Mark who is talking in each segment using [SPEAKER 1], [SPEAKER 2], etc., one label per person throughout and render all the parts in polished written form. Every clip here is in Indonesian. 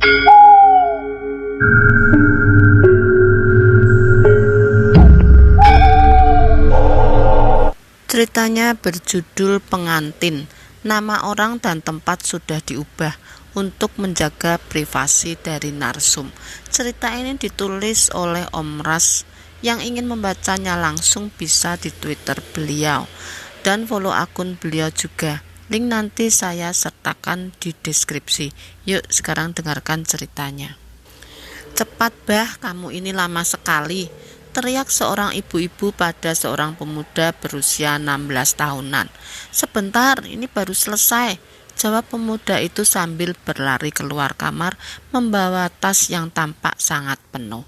[SPEAKER 1] Ceritanya berjudul Pengantin. Nama orang dan tempat sudah diubah untuk menjaga privasi dari narsum. Cerita ini ditulis oleh Om Ras. Yang ingin membacanya langsung bisa di Twitter beliau dan follow akun beliau juga. Link nanti saya sertakan di deskripsi. Yuk sekarang dengarkan ceritanya. Cepat bah, kamu ini lama sekali, teriak seorang ibu-ibu pada seorang pemuda berusia 16 tahunan. Sebentar, ini baru selesai, jawab pemuda itu sambil berlari keluar kamar membawa tas yang tampak sangat penuh.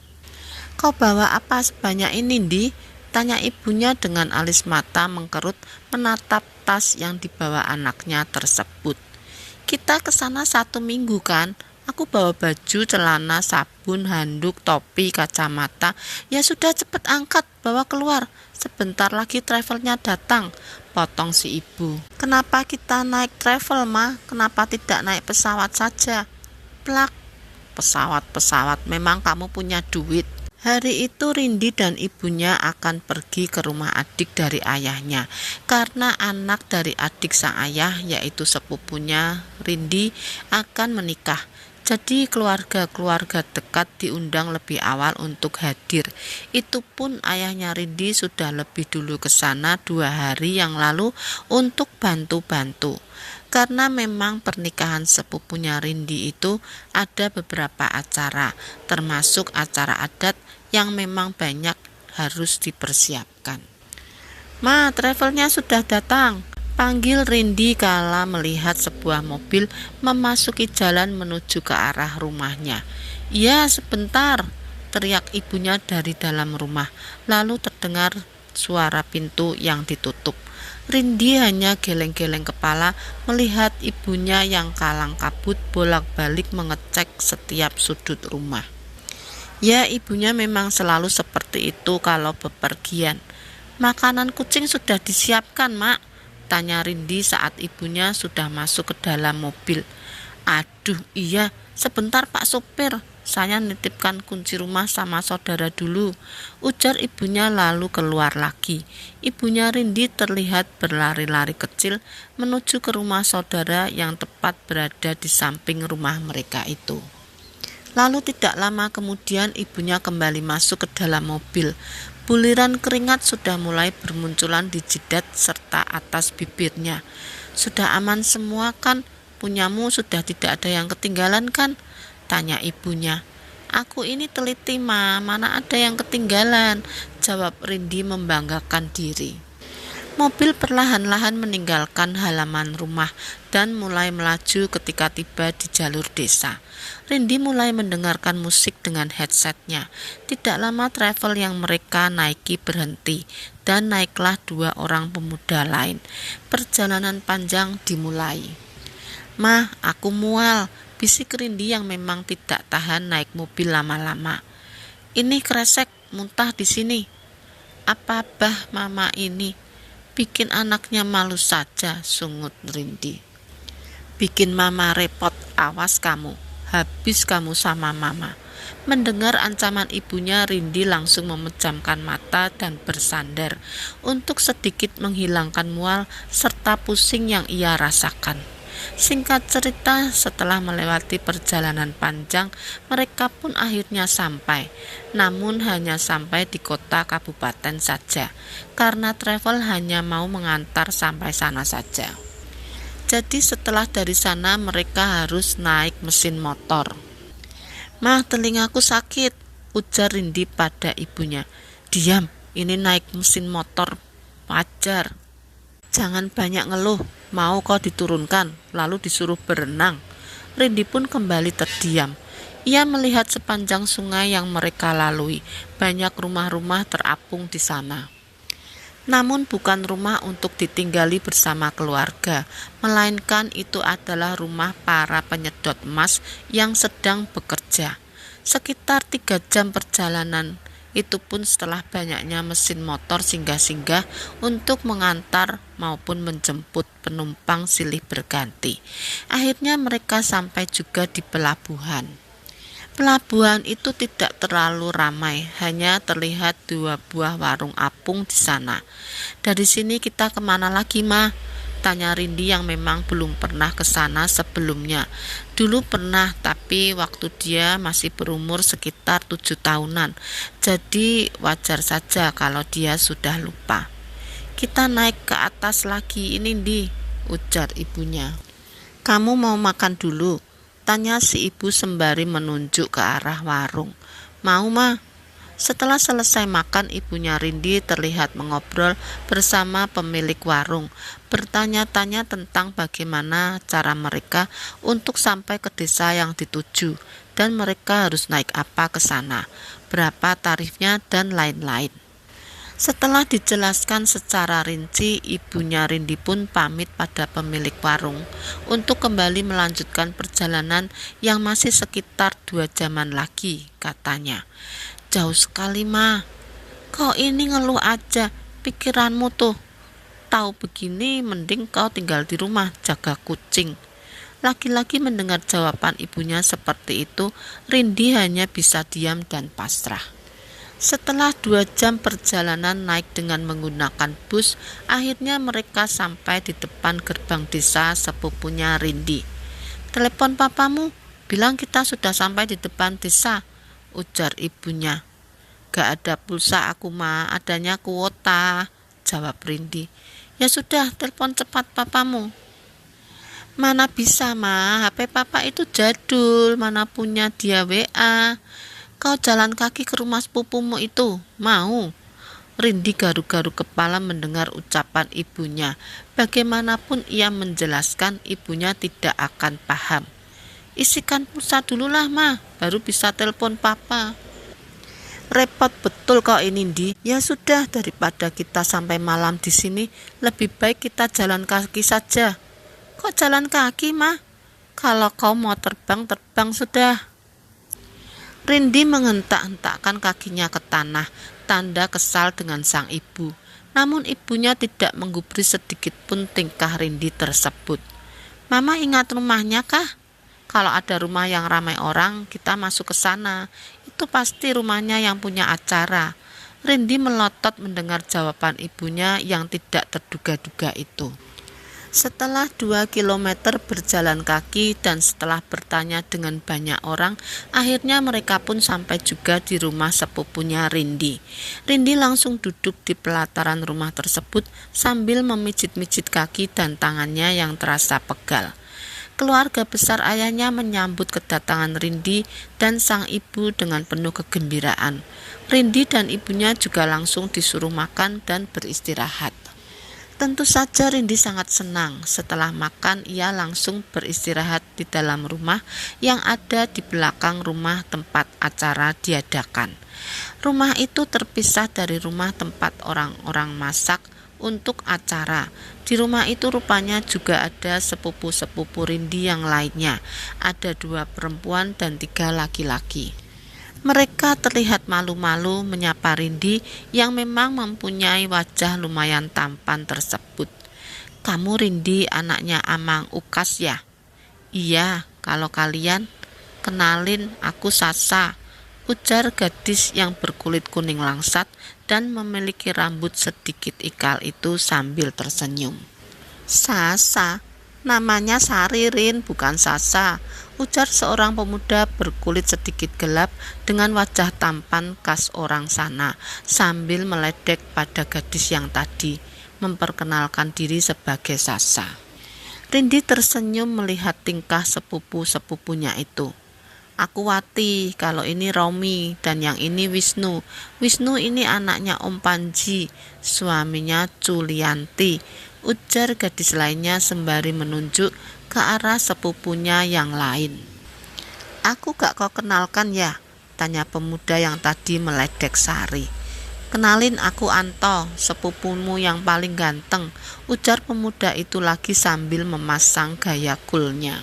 [SPEAKER 1] Kau bawa apa sebanyak ini, Di? Tanya ibunya dengan alis mata mengkerut menatap tas yang dibawa anaknya tersebut. Kita ke sana 1 minggu kan? Aku bawa baju, celana, sabun, handuk, topi, kacamata. Ya sudah, cepat angkat, bawa keluar. Sebentar lagi travelnya datang, potong si ibu. Kenapa kita naik travel, Ma? Kenapa tidak naik pesawat saja? Plak, pesawat, memang kamu punya duit. Hari itu Rindi dan ibunya akan pergi ke rumah adik dari ayahnya karena anak dari adik sang ayah yaitu sepupunya Rindi akan menikah. Jadi keluarga-keluarga dekat diundang lebih awal untuk hadir. Itu pun ayahnya Rindi sudah lebih dulu ke sana 2 hari yang lalu untuk bantu-bantu. Karena memang pernikahan sepupunya Rindi itu ada beberapa acara, termasuk acara adat yang memang banyak harus dipersiapkan. Ma, travelnya sudah datang, panggil Rindi kala melihat sebuah mobil memasuki jalan menuju ke arah rumahnya. Iya, sebentar, teriak ibunya dari dalam rumah, lalu terdengar suara pintu yang ditutup. Rindi hanya geleng-geleng kepala melihat ibunya yang kalang kabut bolak-balik mengecek setiap sudut rumah. Ya, ibunya memang selalu seperti itu kalau bepergian. Makanan kucing sudah disiapkan, Mak, tanya Rindi saat ibunya sudah masuk ke dalam mobil. Aduh, iya, sebentar Pak Sopir, saya nitipkan kunci rumah sama saudara dulu, ujar ibunya lalu keluar lagi. Ibunya Rindi terlihat berlari-lari kecil menuju ke rumah saudara yang tepat berada di samping rumah mereka itu. Lalu tidak lama kemudian ibunya kembali masuk ke dalam mobil. Buliran keringat sudah mulai bermunculan di jidat serta atas bibirnya. Sudah aman semua kan? Punyamu sudah tidak ada yang ketinggalan kan? Tanya ibunya. Aku ini teliti, Ma, mana ada yang ketinggalan, jawab Rindi membanggakan diri. Mobil perlahan-lahan meninggalkan halaman rumah dan mulai melaju ketika tiba di jalur desa. Rindi mulai mendengarkan musik dengan headsetnya. Tidak lama travel yang mereka naiki berhenti dan naiklah 2 orang pemuda lain. Perjalanan panjang dimulai. Mah, aku mual, bisik Rindi yang memang tidak tahan naik mobil lama-lama. Ini kresek, muntah di sini. Apa bah mama ini? Bikin anaknya malu saja, sungut Rindi. Bikin mama repot, awas kamu. Habis kamu sama mama. Mendengar ancaman ibunya, Rindi langsung memejamkan mata dan bersandar untuk sedikit menghilangkan mual serta pusing yang ia rasakan. Singkat cerita, setelah melewati perjalanan panjang, mereka pun akhirnya sampai. Namun hanya sampai di kota kabupaten saja, karena travel hanya mau mengantar sampai sana saja. Jadi setelah dari sana mereka harus naik mesin motor. Mah, telingaku sakit, ujar Rindi pada ibunya. Diam, ini naik mesin motor wajar. Jangan banyak ngeluh, mau kau diturunkan, lalu disuruh berenang. Rindi pun kembali terdiam. Ia melihat sepanjang sungai yang mereka lalui, banyak rumah-rumah terapung di sana. Namun bukan rumah untuk ditinggali bersama keluarga, melainkan itu adalah rumah para penyedot emas yang sedang bekerja. Sekitar 3 jam perjalanan Itu pun setelah banyaknya mesin motor singgah-singgah untuk mengantar maupun menjemput penumpang silih berganti. Akhirnya mereka sampai juga di pelabuhan. Pelabuhan itu tidak terlalu ramai, hanya terlihat 2 buah warung apung di sana. Dari sini kita kemana lagi, Ma? Tanya Rindi yang memang belum pernah ke sana sebelumnya. Dulu pernah, tapi waktu dia masih berumur sekitar 7 tahunan. Jadi wajar saja kalau dia sudah lupa. Kita naik ke atas lagi ini, Di, ujar ibunya. Kamu mau makan dulu? Tanya si ibu sembari menunjuk ke arah warung. Mau, Ma? Setelah selesai makan, ibunya Rindi terlihat mengobrol bersama pemilik warung, bertanya-tanya tentang bagaimana cara mereka untuk sampai ke desa yang dituju, dan mereka harus naik apa ke sana, berapa tarifnya, dan lain-lain. Setelah dijelaskan secara rinci, ibunya Rindi pun pamit pada pemilik warung untuk kembali melanjutkan perjalanan yang masih sekitar 2 jaman lagi, katanya. Jauh sekali, Ma. Kau ini ngeluh aja, pikiranmu tuh. Tahu begini, mending kau tinggal di rumah, jaga kucing. Lagi-lagi mendengar jawaban ibunya seperti itu, Rindi hanya bisa diam dan pasrah. Setelah 2 jam perjalanan naik dengan menggunakan bus, akhirnya mereka sampai di depan gerbang desa sepupunya Rindi. Telepon papamu, bilang kita sudah sampai di depan desa, ujar ibunya. Gak ada pulsa aku, Ma, adanya kuota, jawab Rindi. Ya sudah, telepon cepat papamu. Mana bisa, Ma, HP papa itu jadul, mana punya dia WA. Kau jalan kaki ke rumah sepupumu itu, mau? Rindi garuk-garuk kepala mendengar ucapan ibunya. Bagaimanapun ia menjelaskan, ibunya tidak akan paham. Isikan pulsa dululah, Ma, baru bisa telepon papa. Repot betul kau ini, Di. Ya sudah, daripada kita sampai malam di sini, lebih baik kita jalan kaki saja. Kok jalan kaki, Ma? Kalau kau mau terbang, terbang sudah. Rindi menghentak-hentakkan kakinya ke tanah, tanda kesal dengan sang ibu. Namun ibunya tidak menggubris sedikit pun tingkah Rindi tersebut. Mama ingat rumahnya kah? Kalau ada rumah yang ramai orang, kita masuk ke sana. Itu pasti rumahnya yang punya acara. Rindi melotot mendengar jawaban ibunya yang tidak terduga-duga itu. Setelah 2 kilometer berjalan kaki dan setelah bertanya dengan banyak orang, akhirnya mereka pun sampai juga di rumah sepupunya Rindi. Rindi langsung duduk di pelataran rumah tersebut sambil memijit-mijit kaki dan tangannya yang terasa pegal. Keluarga besar ayahnya menyambut kedatangan Rindi dan sang ibu dengan penuh kegembiraan. Rindi dan ibunya juga langsung disuruh makan dan beristirahat. Tentu saja Rindi sangat senang. Setelah makan, ia langsung beristirahat di dalam rumah yang ada di belakang rumah tempat acara diadakan. Rumah itu terpisah dari rumah tempat orang-orang masak untuk acara. Di rumah itu rupanya juga ada sepupu-sepupu Rindi yang lainnya. Ada 2 perempuan dan 3 laki-laki. Mereka terlihat malu-malu menyapa Rindi yang memang mempunyai wajah lumayan tampan tersebut. Kamu Rindi anaknya Amang Ukas ya? Iya, kalau kalian, kenalin aku Sasa, ujar gadis yang berkulit kuning langsat dan memiliki rambut sedikit ikal itu sambil tersenyum. Sasa? Namanya Saririn, bukan Sasa, ujar seorang pemuda berkulit sedikit gelap dengan wajah tampan khas orang sana sambil meledek pada gadis yang tadi memperkenalkan diri sebagai Sasa. Rindi tersenyum melihat tingkah sepupu-sepupunya itu. Aku Wati, kalau ini Romi, dan yang ini Wisnu. Wisnu ini anaknya Om Panji, suaminya Culianti, ujar gadis lainnya sembari menunjuk ke arah sepupunya yang lain. Aku gak kau kenalkan ya? Tanya pemuda yang tadi meledek Sari. Kenalin, aku Anto, sepupumu yang paling ganteng, ujar pemuda itu lagi sambil memasang gaya coolnya.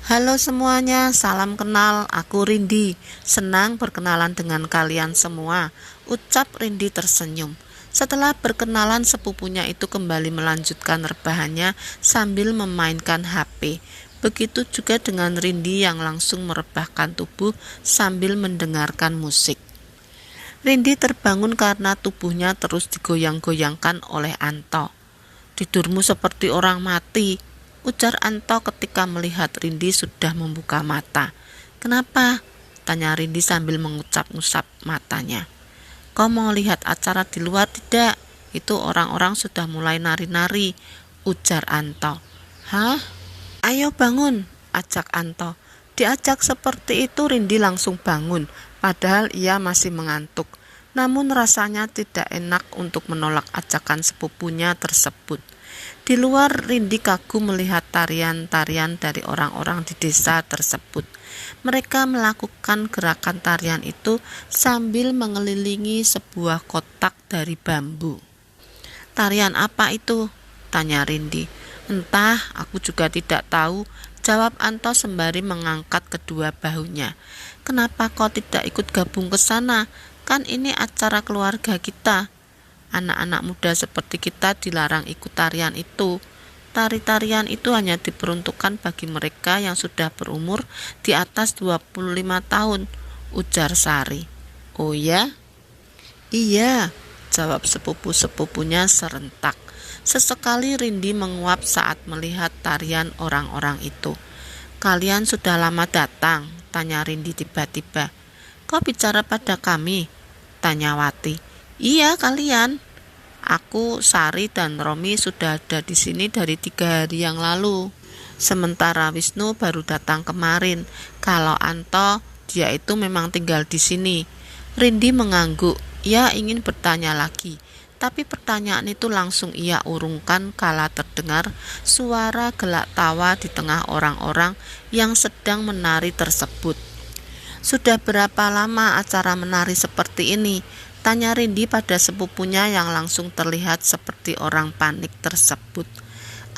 [SPEAKER 1] Halo semuanya, salam kenal, aku Rindi. Senang berkenalan dengan kalian semua, ucap Rindi tersenyum. Setelah berkenalan, sepupunya itu kembali melanjutkan rebahannya sambil memainkan HP. Begitu juga dengan Rindi yang langsung merebahkan tubuh sambil mendengarkan musik. Rindi terbangun karena tubuhnya terus digoyang-goyangkan oleh Anto. "Tidurmu seperti orang mati," ujar Anto ketika melihat Rindi sudah membuka mata. "Kenapa?" tanya Rindi sambil mengucap-ngucap matanya. "Kau mau lihat acara di luar tidak? Itu orang-orang sudah mulai nari-nari," ujar Anto. "Hah? Ayo bangun," ajak Anto. Diajak seperti itu Rindi langsung bangun, padahal ia masih mengantuk. Namun rasanya tidak enak untuk menolak ajakan sepupunya tersebut. Di luar, Rindi kagum melihat tarian-tarian dari orang-orang di desa tersebut. Mereka melakukan gerakan tarian itu sambil mengelilingi sebuah kotak dari bambu. "Tarian apa itu?" tanya Rindi. "Entah, aku juga tidak tahu," jawab Anto sembari mengangkat kedua bahunya. "Kenapa kau tidak ikut gabung ke sana? Kan ini acara keluarga kita. Anak-anak muda seperti kita dilarang ikut tarian itu. Tari-tarian itu hanya diperuntukkan bagi mereka yang sudah berumur di atas 25 tahun, ujar Sari. "Oh ya?" "Iya," jawab sepupu-sepupunya serentak. Sesekali Rindi menguap saat melihat tarian orang-orang itu. "Kalian sudah lama datang?" tanya Rindi tiba-tiba. "Kau bicara pada kami?" tanya Wati. "Iya, kalian. Aku, Sari, dan Romi sudah ada di sini dari 3 hari yang lalu. Sementara Wisnu baru datang kemarin. Kalau Anto, dia itu memang tinggal di sini." Rindi mengangguk. Ia ingin bertanya lagi, tapi pertanyaan itu langsung ia urungkan kala terdengar suara gelak tawa di tengah orang-orang yang sedang menari tersebut. "Sudah berapa lama acara menari seperti ini?" tanya Rindi pada sepupunya yang langsung terlihat seperti orang panik tersebut.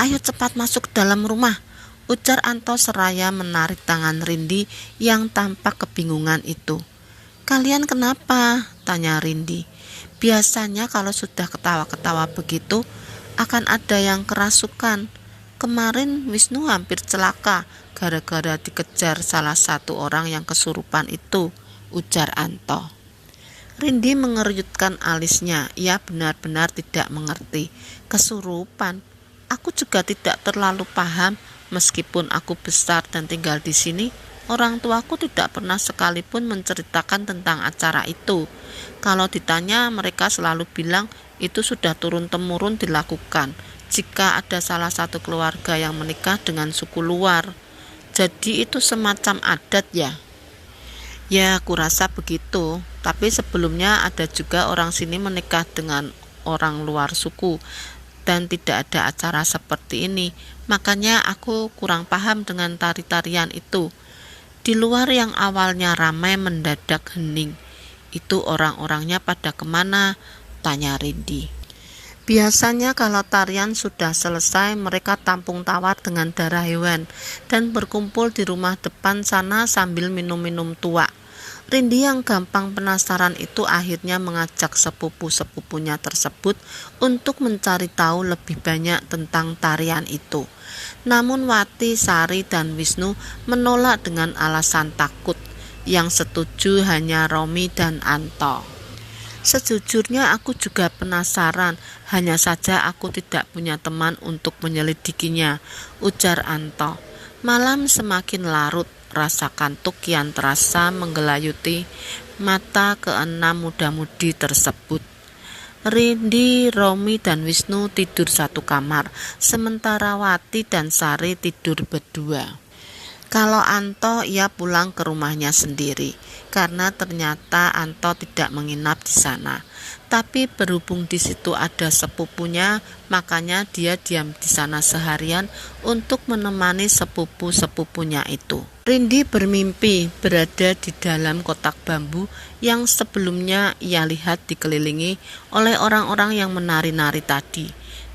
[SPEAKER 1] "Ayo cepat masuk dalam rumah," ujar Anto seraya menarik tangan Rindi yang tampak kebingungan itu. "Kalian kenapa?" tanya Rindi. "Biasanya kalau sudah ketawa-ketawa begitu akan ada yang kerasukan. Kemarin Wisnu hampir celaka gara-gara dikejar salah satu orang yang kesurupan itu," ujar Anto. Rindi mengerutkan alisnya. Ia benar-benar tidak mengerti. "Kesurupan? Aku juga tidak terlalu paham. Meskipun aku besar dan tinggal di sini, orang tuaku tidak pernah sekalipun menceritakan tentang acara itu. Kalau ditanya, mereka selalu bilang itu sudah turun-temurun dilakukan jika ada salah satu keluarga yang menikah dengan suku luar. Jadi itu semacam adat ya?" "Ya, aku rasa begitu. Tapi sebelumnya ada juga orang sini menikah dengan orang luar suku dan tidak ada acara seperti ini. Makanya aku kurang paham dengan tari-tarian itu." Di luar yang awalnya ramai mendadak hening. "Itu orang-orangnya pada kemana?" tanya Rindi. "Biasanya kalau tarian sudah selesai, mereka tampung tawar dengan darah hewan dan berkumpul di rumah depan sana sambil minum-minum tua." Rindi yang gampang penasaran itu akhirnya mengajak sepupu-sepupunya tersebut untuk mencari tahu lebih banyak tentang tarian itu. Namun Wati, Sari, dan Wisnu menolak dengan alasan takut. Yang setuju hanya Romi dan Anto. "Sejujurnya aku juga penasaran, hanya saja aku tidak punya teman untuk menyelidikinya," ujar Anto. Malam semakin larut. Rasa kantuk kian terasa menggelayuti mata keenam muda-mudi tersebut. Rindi, Romi, dan Wisnu tidur satu kamar, sementara Wati dan Sari tidur berdua. Kalau Anto, ia pulang ke rumahnya sendiri, karena ternyata Anto tidak menginap di sana. Tapi berhubung di situ ada sepupunya, makanya dia diam di sana seharian untuk menemani sepupu-sepupunya itu. Rindi bermimpi berada di dalam kotak bambu yang sebelumnya ia lihat dikelilingi oleh orang-orang yang menari-nari tadi.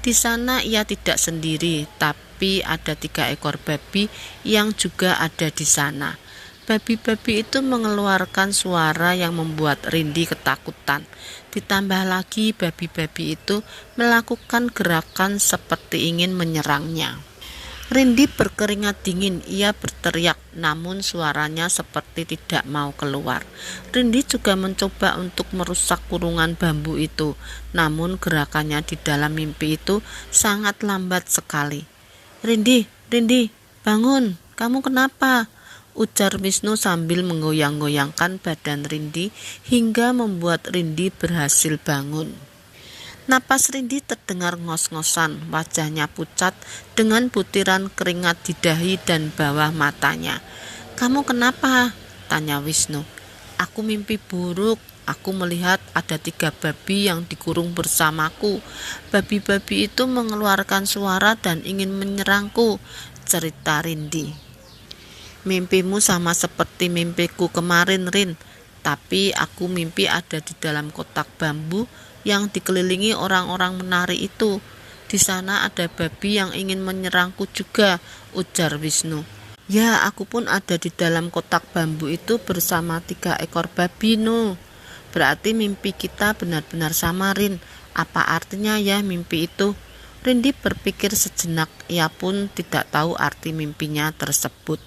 [SPEAKER 1] Di sana ia tidak sendiri, tapi Tapi ada 3 ekor babi yang juga ada di sana. Babi-babi itu mengeluarkan suara yang membuat Rindi ketakutan. Ditambah lagi babi-babi itu melakukan gerakan seperti ingin menyerangnya. Rindi berkeringat dingin, ia berteriak, namun suaranya seperti tidak mau keluar. Rindi juga mencoba untuk merusak kurungan bambu itu, namun gerakannya di dalam mimpi itu sangat lambat sekali. Rindi, bangun, kamu kenapa? Ujar Wisnu sambil menggoyang-goyangkan badan Rindi hingga membuat Rindi berhasil bangun. Napas Rindi terdengar ngos-ngosan, wajahnya pucat dengan butiran keringat di dahi dan bawah matanya. Kamu kenapa? Tanya Wisnu. Aku mimpi buruk. Aku melihat ada 3 babi yang dikurung bersamaku. Babi-babi itu mengeluarkan suara dan ingin menyerangku, cerita Rindi. Mimpimu sama seperti mimpiku kemarin, Rin. Tapi aku mimpi ada di dalam kotak bambu yang dikelilingi orang-orang menari itu. Di sana ada babi yang ingin menyerangku juga, ujar Wisnu. Ya, aku pun ada di dalam kotak bambu itu bersama 3 ekor babi, no. Berarti mimpi kita benar-benar sama, Rin. Apa artinya ya mimpi itu? Rindi berpikir sejenak, ia pun tidak tahu arti mimpinya tersebut.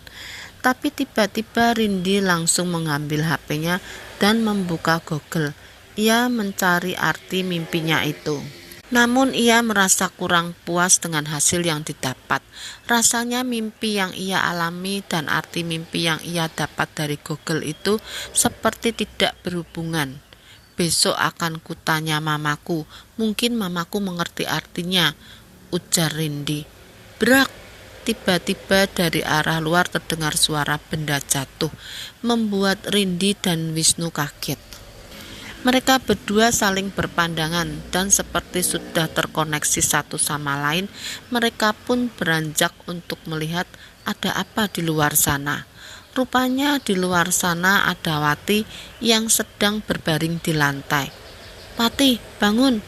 [SPEAKER 1] Tapi tiba-tiba Rindi langsung mengambil HP-nya dan membuka Google. Ia mencari arti mimpinya itu. Namun ia merasa kurang puas dengan hasil yang didapat. Rasanya mimpi yang ia alami dan arti mimpi yang ia dapat dari Google itu seperti tidak berhubungan. Besok akan kutanya mamaku, mungkin mamaku mengerti artinya, ujar Rindi. Brak! Tiba-tiba dari arah luar terdengar suara benda jatuh, membuat Rindi dan Wisnu kaget. Mereka berdua saling berpandangan dan seperti sudah terkoneksi satu sama lain, mereka pun beranjak untuk melihat ada apa di luar sana. Rupanya di luar sana ada Wati yang sedang berbaring di lantai. Wati, bangun.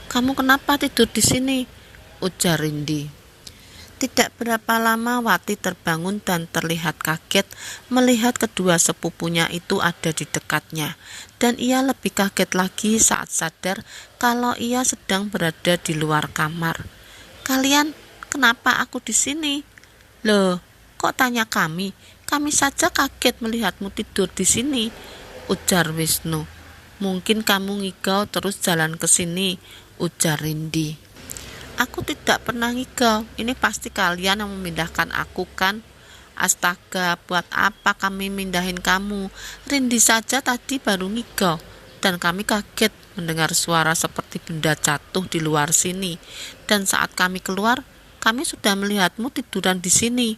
[SPEAKER 1] Kamu kenapa tidur di sini? Ujar Rindi. Tidak berapa lama Wati terbangun dan terlihat kaget melihat kedua sepupunya itu ada di dekatnya. Dan ia lebih kaget lagi saat sadar kalau ia sedang berada di luar kamar. Kalian, kenapa aku di sini? Loh, kok tanya kami? Kami saja kaget melihatmu tidur di sini, ujar Wisnu. Mungkin kamu ngigau terus jalan ke sini, ujar Rindi. Aku tidak pernah ngigau, ini pasti kalian yang memindahkan aku kan? Astaga, buat apa kami mindahin kamu? Rindi saja tadi baru ngigau, dan kami kaget mendengar suara seperti benda jatuh di luar sini. Dan saat kami keluar, kami sudah melihatmu tiduran di sini.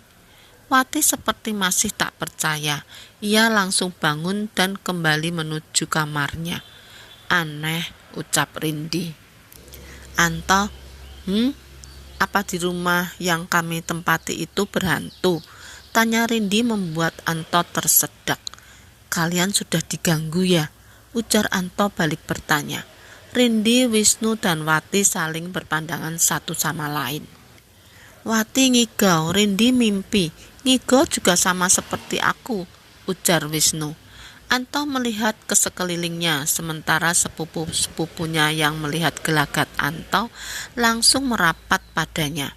[SPEAKER 1] Wati seperti masih tak percaya. Ia langsung bangun dan kembali menuju kamarnya. Aneh, ucap Rindi. Anto, apa di rumah yang kami tempati itu berhantu? Tanya Rindi membuat Anto tersedak. Kalian sudah diganggu ya? Ujar Anto balik bertanya. Rindi, Wisnu, dan Wati saling berpandangan satu sama lain. Wati ngigau, Rindi mimpi. Ngigau juga sama seperti aku, ujar Wisnu. Anto melihat ke sekelilingnya, sementara sepupu-sepupunya yang melihat gelagat Anto langsung merapat padanya.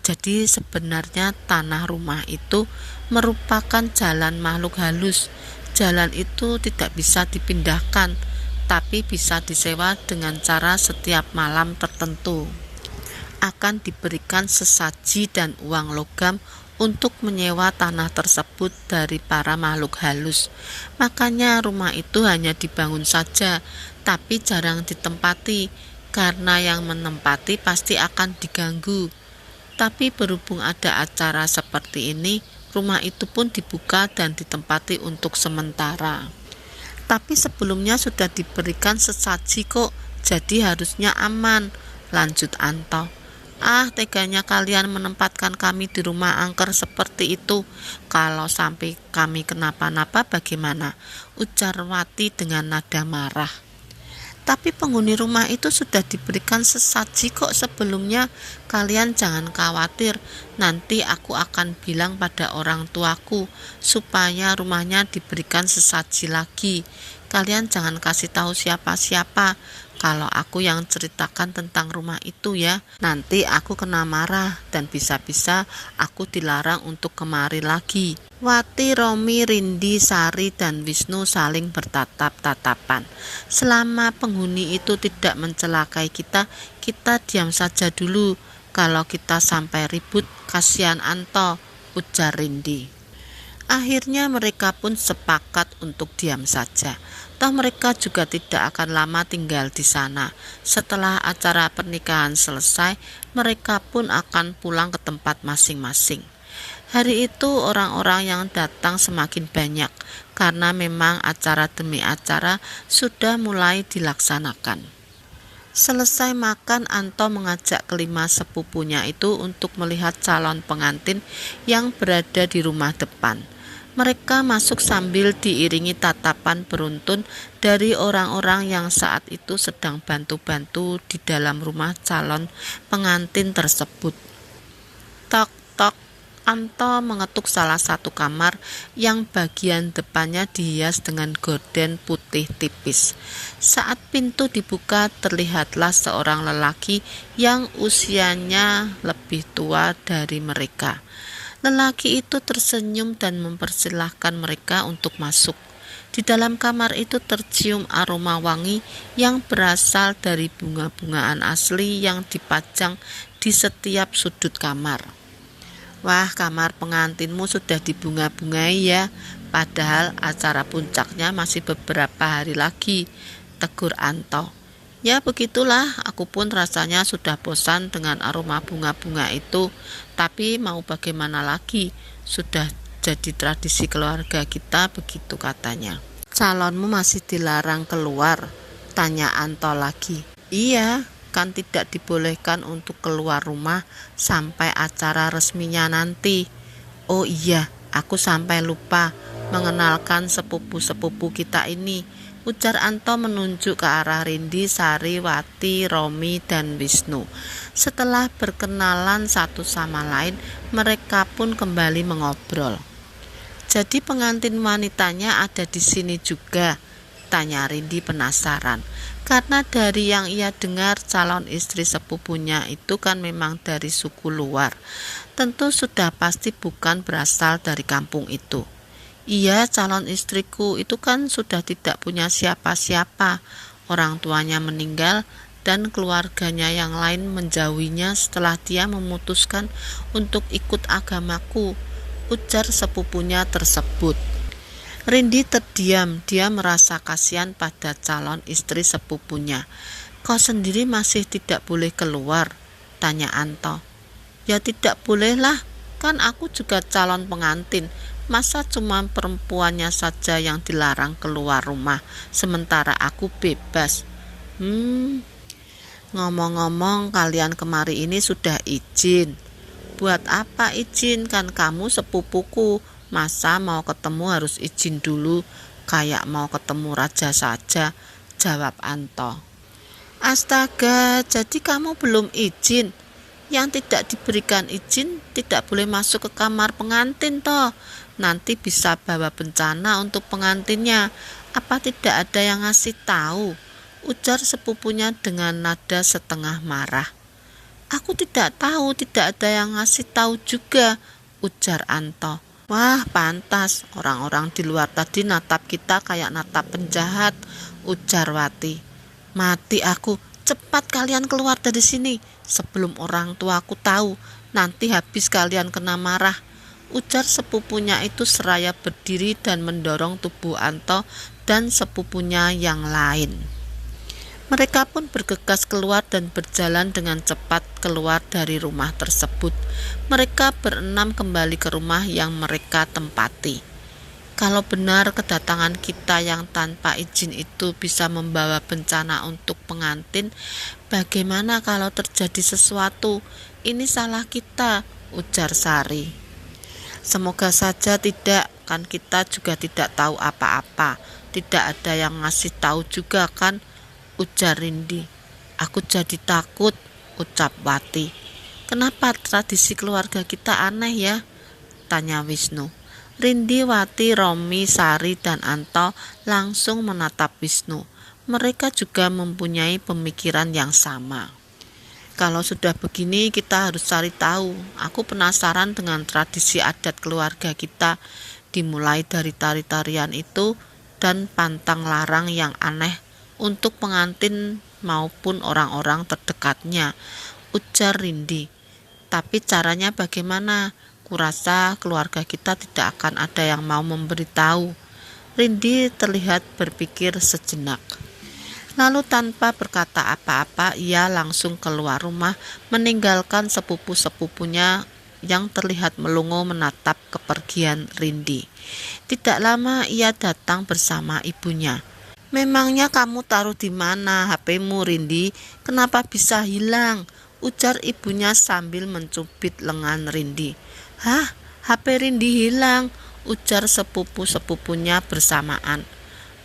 [SPEAKER 1] Jadi sebenarnya tanah rumah itu merupakan jalan makhluk halus. Jalan itu tidak bisa dipindahkan, tapi bisa disewa dengan cara setiap malam tertentu akan diberikan sesaji dan uang logam untuk menyewa tanah tersebut dari para makhluk halus. Makanya rumah itu hanya dibangun saja, tapi jarang ditempati, karena yang menempati pasti akan diganggu. Tapi berhubung ada acara seperti ini, rumah itu pun dibuka dan ditempati untuk sementara. Tapi sebelumnya sudah diberikan sesaji kok, jadi harusnya aman, lanjut Anto. Ah, teganya kalian menempatkan kami di rumah angker seperti itu. Kalau sampai kami kenapa-napa bagaimana? Ujar Wati dengan nada marah. Tapi penghuni rumah itu sudah diberikan sesaji kok sebelumnya. Kalian jangan khawatir, nanti aku akan bilang pada orang tuaku supaya rumahnya diberikan sesaji lagi. Kalian jangan kasih tahu siapa-siapa kalau aku yang ceritakan tentang rumah itu ya. Nanti aku kena marah dan bisa-bisa aku dilarang untuk kemari lagi. Wati, Romi, Rindi, Sari, dan Wisnu saling bertatap-tatapan. Selama penghuni itu tidak mencelakai kita, kita diam saja dulu. Kalau kita sampai ribut, kasihan Anto, ujar Rindi. Akhirnya mereka pun sepakat untuk diam saja. Toh mereka juga tidak akan lama tinggal di sana. Setelah acara pernikahan selesai, mereka pun akan pulang ke tempat masing-masing. Hari itu orang-orang yang datang semakin banyak karena memang acara demi acara sudah mulai dilaksanakan. Selesai makan, Anto mengajak kelima sepupunya itu untuk melihat calon pengantin yang berada di rumah depan. Mereka masuk sambil diiringi tatapan beruntun dari orang-orang yang saat itu sedang bantu-bantu di dalam rumah calon pengantin tersebut. Tok, tok. Anto mengetuk salah satu kamar yang bagian depannya dihias dengan gorden putih tipis. Saat pintu dibuka, terlihatlah seorang lelaki yang usianya lebih tua dari mereka. Lelaki itu tersenyum dan mempersilahkan mereka untuk masuk. Di dalam kamar itu tercium aroma wangi yang berasal dari bunga-bungaan asli yang dipajang di setiap sudut kamar. Wah, kamar pengantinmu sudah dibunga-bungai ya, padahal acara puncaknya masih beberapa hari lagi, tegur Anto. Ya begitulah, aku pun rasanya sudah bosan dengan aroma bunga-bunga itu, tapi mau bagaimana lagi, sudah jadi tradisi keluarga kita begitu katanya. Calonmu masih dilarang keluar, tanya Anto lagi. Iya, kan tidak dibolehkan untuk keluar rumah sampai acara resminya nanti. Oh iya, aku sampai lupa mengenalkan sepupu-sepupu kita ini, ujar Anto menunjuk ke arah Rindi, Sari, Wati, Romi, dan Wisnu. Setelah berkenalan satu sama lain, mereka pun kembali mengobrol. Jadi pengantin wanitanya ada di sini juga, tanya Rindi penasaran. Karena dari yang ia dengar, calon istri sepupunya itu kan memang dari suku luar. Tentu sudah pasti bukan berasal dari kampung itu. Iya, calon istriku itu kan sudah tidak punya siapa-siapa. Orang tuanya meninggal dan keluarganya yang lain menjauhinya setelah dia memutuskan untuk ikut agamaku, ujar sepupunya tersebut. Rindi terdiam, dia merasa kasihan pada calon istri sepupunya. Kau sendiri masih tidak boleh keluar, tanya Anto. Ya tidak bolehlah, kan aku juga calon pengantin. Masa cuma perempuannya saja yang dilarang keluar rumah, sementara aku bebas. Ngomong-ngomong, kalian kemari ini sudah izin. Buat apa izin, kan kamu sepupuku. Masa mau ketemu harus izin dulu, kayak mau ketemu raja saja, jawab Anto. Astaga, jadi kamu belum izin? Yang tidak diberikan izin tidak boleh masuk ke kamar pengantin toh. Nanti bisa bawa bencana untuk pengantinnya. Apa tidak ada yang ngasih tahu? Ujar sepupunya dengan nada setengah marah. Aku tidak tahu, tidak ada yang ngasih tahu juga, ujar Anto. Wah, pantas orang-orang di luar tadi natap kita kayak natap penjahat, ujar Wati. Mati aku, cepat kalian keluar dari sini sebelum orang tuaku tahu, nanti habis kalian kena marah, ujar sepupunya itu seraya berdiri dan mendorong tubuh Anto dan sepupunya yang lain. Mereka pun bergegas keluar dan berjalan dengan cepat keluar dari rumah tersebut. Mereka berenam kembali ke rumah yang mereka tempati. Kalau benar kedatangan kita yang tanpa izin itu bisa membawa bencana untuk pengantin, bagaimana kalau terjadi sesuatu? Ini salah kita, ujar Sari. Semoga saja tidak, kan kita juga tidak tahu apa-apa. Tidak ada yang ngasih tahu juga kan, ujar Rindi. Aku jadi takut, ucap Wati. Kenapa tradisi keluarga kita aneh ya? Tanya Wisnu. Rindi, Wati, Romi, Sari, dan Anto langsung menatap Wisnu. Mereka juga mempunyai pemikiran yang sama. Kalau sudah begini kita harus cari tahu. Aku penasaran dengan tradisi adat keluarga kita, dimulai dari tari-tarian itu dan pantang larang yang aneh untuk pengantin maupun orang-orang terdekatnya, ujar Rindi. Tapi caranya bagaimana? Kurasa keluarga kita tidak akan ada yang mau memberitahu. Rindi terlihat berpikir sejenak. Lalu tanpa berkata apa-apa, ia langsung keluar rumah meninggalkan sepupu-sepupunya yang terlihat melongo menatap kepergian Rindi. Tidak lama ia datang bersama ibunya. Memangnya kamu taruh di mana HP-mu, Rindi? Kenapa bisa hilang? Ujar ibunya sambil mencubit lengan Rindi. Hah? HP Rindi hilang? Ujar sepupu-sepupunya bersamaan.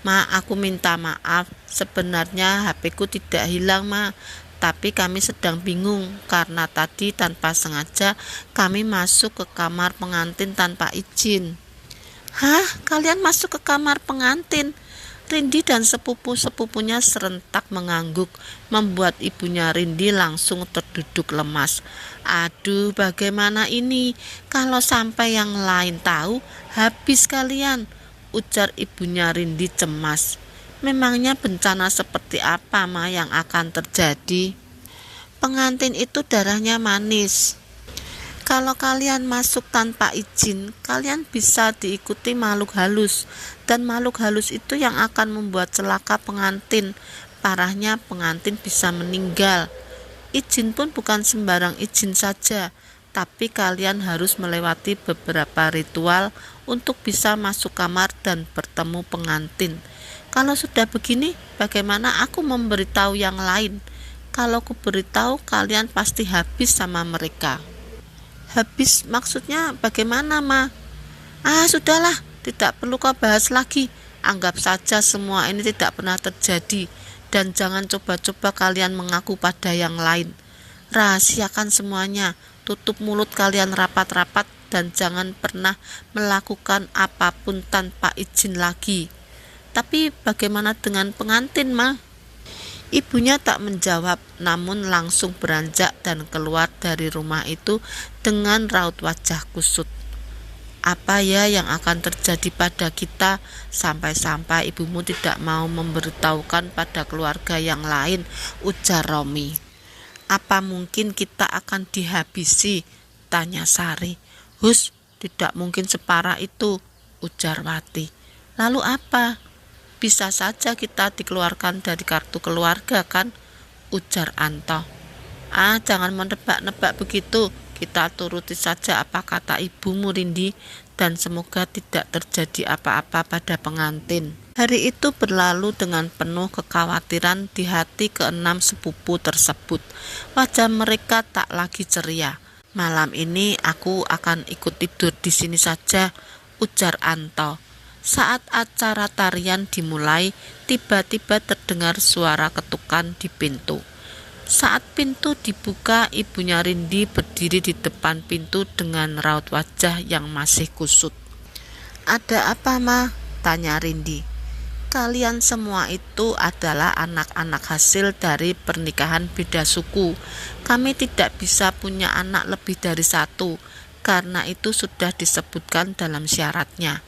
[SPEAKER 1] Ma, aku minta maaf. Sebenarnya HP-ku tidak hilang, Ma. Tapi kami sedang bingung karena tadi tanpa sengaja kami masuk ke kamar pengantin tanpa izin. Hah? Kalian masuk ke kamar pengantin? Rindi dan sepupu-sepupunya serentak mengangguk, membuat ibunya Rindi langsung terduduk lemas. Aduh, bagaimana ini? Kalau sampai yang lain tahu, habis kalian, ujar ibunya Rindi cemas. Memangnya bencana seperti apa, Ma, yang akan terjadi? Pengantin itu darahnya manis. Kalau kalian masuk tanpa izin, kalian bisa diikuti makhluk halus. Dan makhluk halus itu yang akan membuat celaka pengantin. Parahnya pengantin bisa meninggal. Izin pun bukan sembarang izin saja, tapi kalian harus melewati beberapa ritual untuk bisa masuk kamar dan bertemu pengantin. Kalau sudah begini, bagaimana aku memberitahu yang lain? Kalau aku beritahu, kalian pasti habis sama mereka. Habis maksudnya bagaimana, Ma? Sudahlah, tidak perlu kau bahas lagi. Anggap saja semua ini tidak pernah terjadi. Dan jangan coba-coba kalian mengaku pada yang lain. Rahasiakan semuanya. Tutup mulut kalian rapat-rapat dan jangan pernah melakukan apapun tanpa izin lagi. Tapi bagaimana dengan pengantin, Ma? Ibunya tak menjawab, namun langsung beranjak dan keluar dari rumah itu dengan raut wajah kusut. Apa ya yang akan terjadi pada kita sampai-sampai ibumu tidak mau memberitahukan pada keluarga yang lain, ujar Romi. Apa mungkin kita akan dihabisi? Tanya Sari. Hus, tidak mungkin separah itu, ujar Wati. Lalu apa? Bisa saja kita dikeluarkan dari kartu keluarga kan, ujar Anto. Jangan menebak-nebak begitu. Kita turuti saja apa kata ibumu, Rindi, dan semoga tidak terjadi apa-apa pada pengantin. Hari itu berlalu dengan penuh kekhawatiran di hati keenam sepupu tersebut. Wajah mereka tak lagi ceria. Malam ini aku akan ikut tidur di sini saja, ujar Anto. Saat acara tarian dimulai, tiba-tiba terdengar suara ketukan di pintu. Saat pintu dibuka, ibunya Rindi berdiri di depan pintu dengan raut wajah yang masih kusut. Ada apa, Ma? Tanya Rindi. Kalian semua itu adalah anak-anak hasil dari pernikahan beda suku. Kami tidak bisa punya anak lebih dari satu, karena itu sudah disebutkan dalam syaratnya.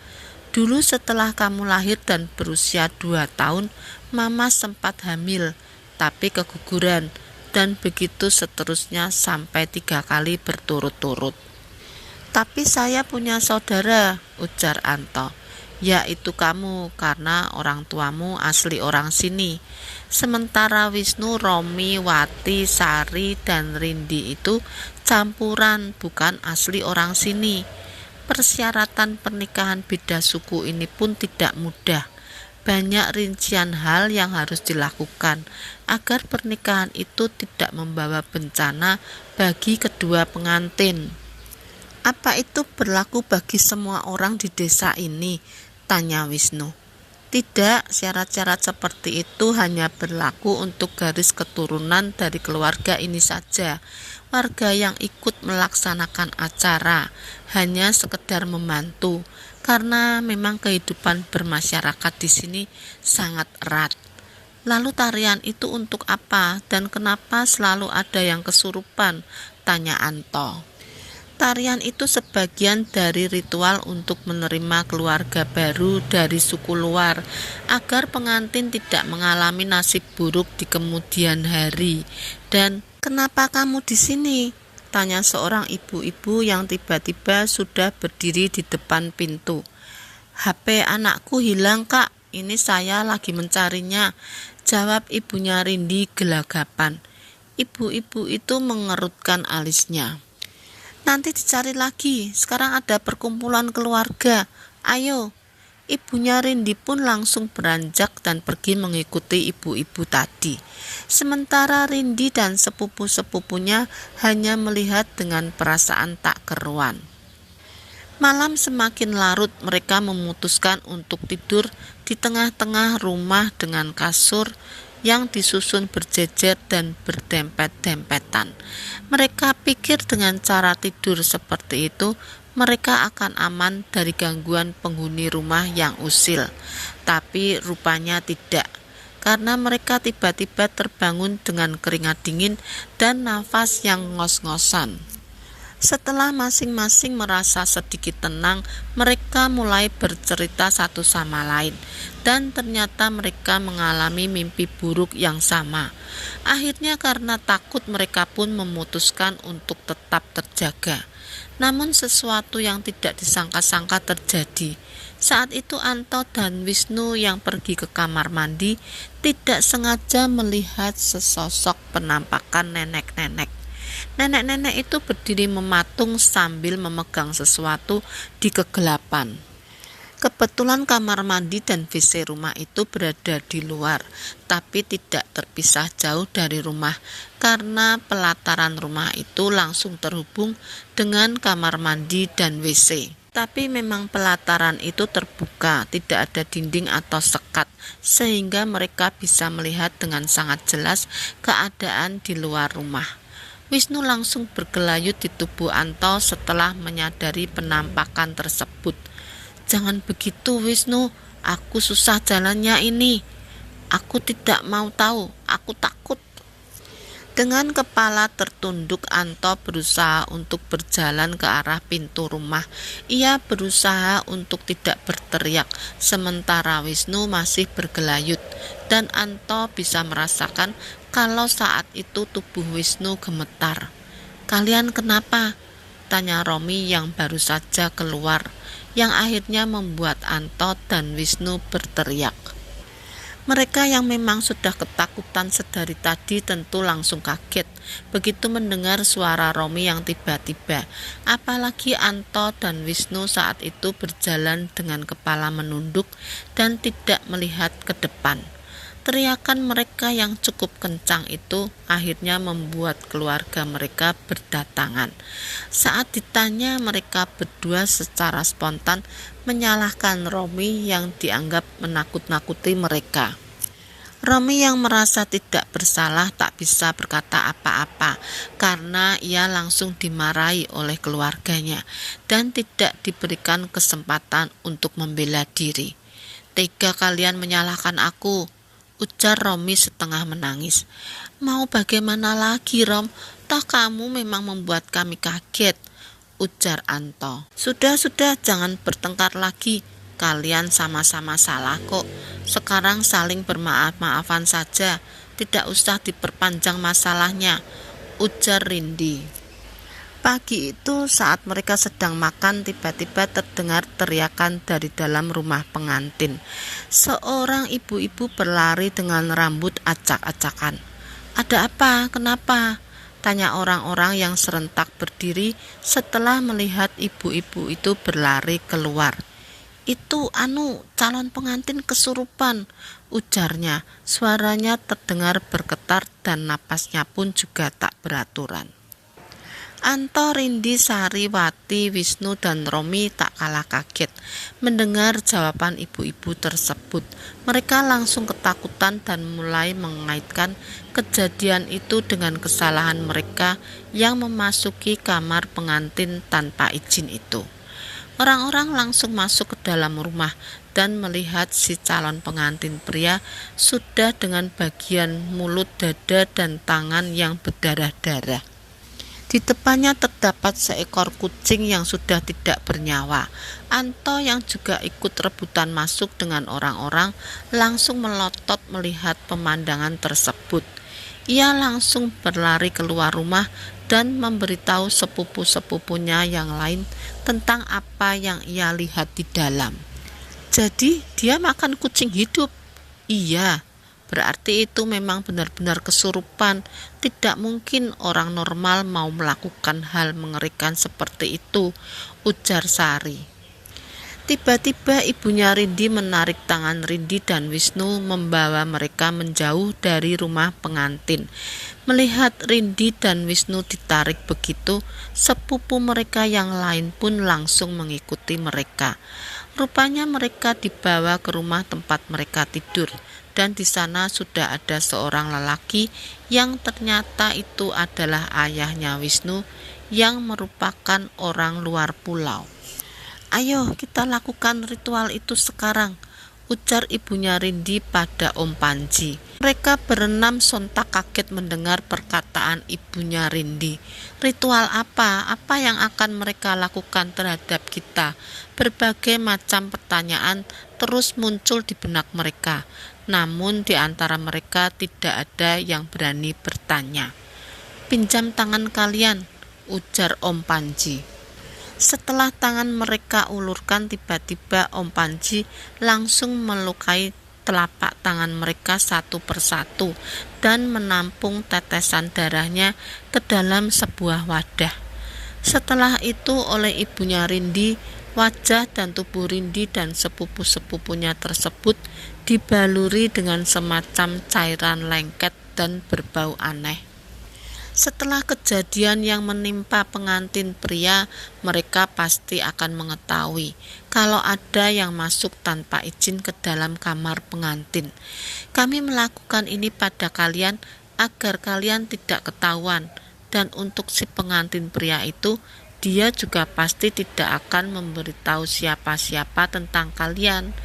[SPEAKER 1] Dulu setelah kamu lahir dan berusia 2 tahun, Mama sempat hamil, tapi keguguran, dan begitu seterusnya sampai 3 kali berturut-turut. Tapi saya punya saudara, ujar Anto. Yaitu kamu, karena orang tuamu asli orang sini. Sementara Wisnu, Romi, Wati, Sari, dan Rindi itu campuran, bukan asli orang sini. Persyaratan pernikahan beda suku ini pun tidak mudah. Banyak rincian hal yang harus dilakukan agar pernikahan itu tidak membawa bencana bagi kedua pengantin. Apa itu berlaku bagi semua orang di desa ini? Tanya Wisnu. Tidak, syarat-syarat seperti itu hanya berlaku untuk garis keturunan dari keluarga ini saja. Warga yang ikut melaksanakan acara hanya sekedar membantu, karena memang kehidupan bermasyarakat di sini sangat erat. Lalu tarian itu untuk apa dan kenapa selalu ada yang kesurupan? Tanya Anto. Tarian itu sebagian dari ritual untuk menerima keluarga baru dari suku luar, agar pengantin tidak mengalami nasib buruk di kemudian hari. Dan kenapa kamu di sini? Tanya seorang ibu-ibu yang tiba-tiba sudah berdiri di depan pintu. HP anakku hilang, Kak. Ini saya lagi mencarinya, jawab ibunya Rindi gelagapan. Ibu-ibu itu mengerutkan alisnya. Nanti dicari lagi, sekarang ada perkumpulan keluarga. Ayo. Ibunya Rindi pun langsung beranjak dan pergi mengikuti ibu-ibu tadi. Sementara Rindi dan sepupu-sepupunya hanya melihat dengan perasaan tak keruan. Malam semakin larut, mereka memutuskan untuk tidur di tengah-tengah rumah dengan kasur yang disusun berjejer dan berdempet-dempetan. Mereka pikir dengan cara tidur seperti itu, mereka akan aman dari gangguan penghuni rumah yang usil. Tapi rupanya tidak, karena mereka tiba-tiba terbangun dengan keringat dingin dan nafas yang ngos-ngosan. Setelah masing-masing merasa sedikit tenang, mereka mulai bercerita satu sama lain, dan ternyata mereka mengalami mimpi buruk yang sama. Akhirnya karena takut, mereka pun memutuskan untuk tetap terjaga. Namun sesuatu yang tidak disangka-sangka terjadi. Saat itu Anto dan Wisnu yang pergi ke kamar mandi tidak sengaja melihat sesosok penampakan nenek-nenek. Nenek-nenek itu berdiri mematung sambil memegang sesuatu di kegelapan. Kebetulan kamar mandi dan WC rumah itu berada di luar, tapi tidak terpisah jauh dari rumah, karena pelataran rumah itu langsung terhubung dengan kamar mandi dan WC. Tapi memang pelataran itu terbuka, tidak ada dinding atau sekat, sehingga mereka bisa melihat dengan sangat jelas keadaan di luar rumah. Wisnu langsung bergelayut di tubuh Anto setelah menyadari penampakan tersebut. Jangan begitu Wisnu, aku susah jalannya ini. Aku tidak mau tahu, aku takut. Dengan kepala tertunduk, Anto berusaha untuk berjalan ke arah pintu rumah. Ia berusaha untuk tidak berteriak, sementara Wisnu masih bergelayut. Dan Anto bisa merasakan kalau saat itu tubuh Wisnu gemetar. Kalian kenapa? Tanya Romi yang baru saja keluar, yang akhirnya membuat Anto dan Wisnu berteriak. Mereka yang memang sudah ketakutan sedari tadi tentu langsung kaget begitu mendengar suara Romi yang tiba-tiba. Apalagi Anto dan Wisnu saat itu berjalan dengan kepala menunduk dan tidak melihat ke depan. Teriakan mereka yang cukup kencang itu akhirnya membuat keluarga mereka berdatangan. Saat ditanya, mereka berdua secara spontan menyalahkan Romi yang dianggap menakut-nakuti mereka. Romi yang merasa tidak bersalah tak bisa berkata apa-apa karena ia langsung dimarahi oleh keluarganya dan tidak diberikan kesempatan untuk membela diri. Tega kalian menyalahkan aku, ujar Romi setengah menangis. Mau bagaimana lagi Rom, toh kamu memang membuat kami kaget, ujar Anto. Sudah, jangan bertengkar lagi, kalian sama-sama salah kok. Sekarang saling bermaaf-maafan saja, tidak usah diperpanjang masalahnya, ujar Rindi. Pagi itu saat mereka sedang makan, tiba-tiba terdengar teriakan dari dalam rumah pengantin. Seorang ibu-ibu berlari dengan rambut acak-acakan. Ada apa? Kenapa? Tanya orang-orang yang serentak berdiri setelah melihat ibu-ibu itu berlari keluar. Itu calon pengantin kesurupan, ujarnya. Suaranya terdengar bergetar dan napasnya pun juga tak beraturan. Anto, Rindi, Sari, Wati, Wisnu, dan Romi tak kalah kaget mendengar jawaban ibu-ibu tersebut. Mereka langsung ketakutan dan mulai mengaitkan kejadian itu dengan kesalahan mereka yang memasuki kamar pengantin tanpa izin itu. Orang-orang langsung masuk ke dalam rumah dan melihat si calon pengantin pria sudah dengan bagian mulut, dada, dan tangan yang berdarah-darah. Di depannya terdapat seekor kucing yang sudah tidak bernyawa. Anto yang juga ikut rebutan masuk dengan orang-orang langsung melotot melihat pemandangan tersebut. Ia langsung berlari keluar rumah dan memberitahu sepupu-sepupunya yang lain tentang apa yang ia lihat di dalam. Jadi dia makan kucing hidup? Iya. Berarti itu memang benar-benar kesurupan. Tidak mungkin orang normal mau melakukan hal mengerikan seperti itu, ujar Sari. Tiba-tiba ibunya Rindi menarik tangan Rindi dan Wisnu membawa mereka menjauh dari rumah pengantin. Melihat Rindi dan Wisnu ditarik begitu, sepupu mereka yang lain pun langsung mengikuti mereka. Rupanya mereka dibawa ke rumah tempat mereka tidur. Dan di sana sudah ada seorang lelaki yang ternyata itu adalah ayahnya Wisnu yang merupakan orang luar pulau. Ayo kita lakukan ritual itu sekarang, ujar ibunya Rindi pada Om Panji. Mereka berenam sontak kaget mendengar perkataan ibunya Rindi. Ritual apa? Apa yang akan mereka lakukan terhadap kita? Berbagai macam pertanyaan terus muncul di benak mereka. Namun di antara mereka tidak ada yang berani bertanya. Pinjam tangan kalian, ujar Om Panji. Setelah tangan mereka ulurkan, tiba-tiba Om Panji langsung melukai telapak tangan mereka satu persatu dan menampung tetesan darahnya ke dalam sebuah wadah. Setelah itu oleh ibunya Rindi, wajah dan tubuh Rindi dan sepupu-sepupunya tersebut dibaluri dengan semacam cairan lengket dan berbau aneh. Setelah kejadian yang menimpa pengantin pria, mereka pasti akan mengetahui kalau ada yang masuk tanpa izin ke dalam kamar pengantin. Kami melakukan ini pada kalian agar kalian tidak ketahuan, dan untuk si pengantin pria itu, dia juga pasti tidak akan memberitahu siapa-siapa tentang kalian,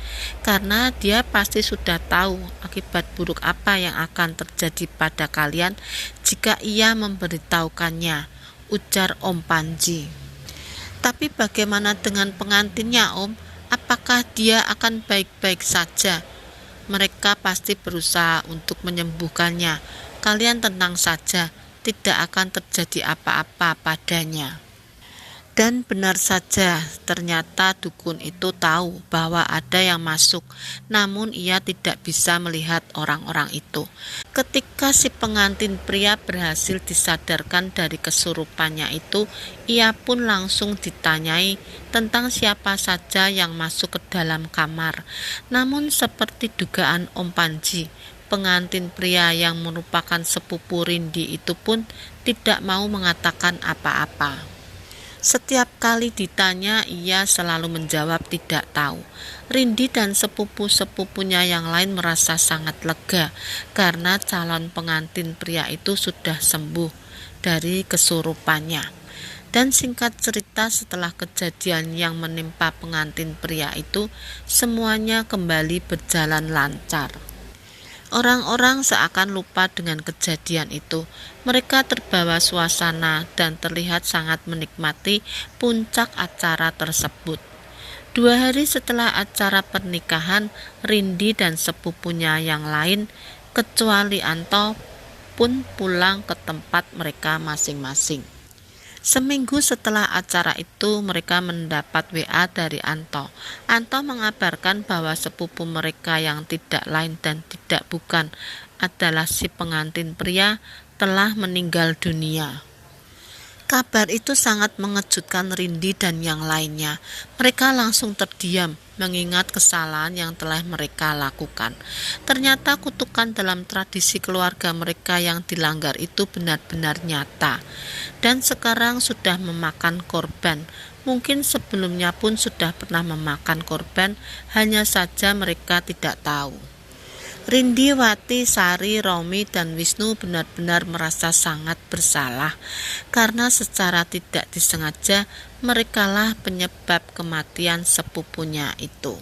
[SPEAKER 1] karena dia pasti sudah tahu akibat buruk apa yang akan terjadi pada kalian jika ia memberitahukannya, ujar Om Panji. Tapi bagaimana dengan pengantinnya, Om? Apakah dia akan baik-baik saja? Mereka pasti berusaha untuk menyembuhkannya. Kalian tenang saja, tidak akan terjadi apa-apa padanya. Dan benar saja, ternyata dukun itu tahu bahwa ada yang masuk, namun ia tidak bisa melihat orang-orang itu. Ketika si pengantin pria berhasil disadarkan dari kesurupannya itu, ia pun langsung ditanyai tentang siapa saja yang masuk ke dalam kamar. Namun seperti dugaan Om Panji, pengantin pria yang merupakan sepupu Rindi itu pun tidak mau mengatakan apa-apa. Setiap kali ditanya, ia selalu menjawab tidak tahu. Rindi dan sepupu-sepupunya yang lain merasa sangat lega karena calon pengantin pria itu sudah sembuh dari kesurupannya. Dan singkat cerita, setelah kejadian yang menimpa pengantin pria itu, semuanya kembali berjalan lancar. Orang-orang seakan lupa dengan kejadian itu. Mereka terbawa suasana dan terlihat sangat menikmati puncak acara tersebut. 2 hari setelah acara pernikahan, Rindi dan sepupunya yang lain, kecuali Anto, pun pulang ke tempat mereka masing-masing. Seminggu setelah acara itu, mereka mendapat WA dari Anto. Anto mengabarkan bahwa sepupu mereka yang tidak lain dan tidak bukan adalah si pengantin pria telah meninggal dunia. Kabar itu sangat mengejutkan Rindi dan yang lainnya. Mereka langsung terdiam mengingat kesalahan yang telah mereka lakukan. Ternyata kutukan dalam tradisi keluarga mereka yang dilanggar itu benar-benar nyata. Dan sekarang sudah memakan korban. Mungkin sebelumnya pun sudah pernah memakan korban, hanya saja mereka tidak tahu. Rindi, Wati, Sari, Romi, dan Wisnu benar-benar merasa sangat bersalah karena secara tidak disengaja merekalah penyebab kematian sepupunya itu.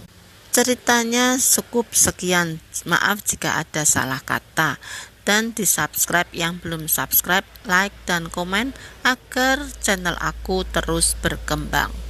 [SPEAKER 1] Ceritanya cukup sekian, maaf jika ada salah kata, dan di-subscribe yang belum subscribe, like dan komen agar channel aku terus berkembang.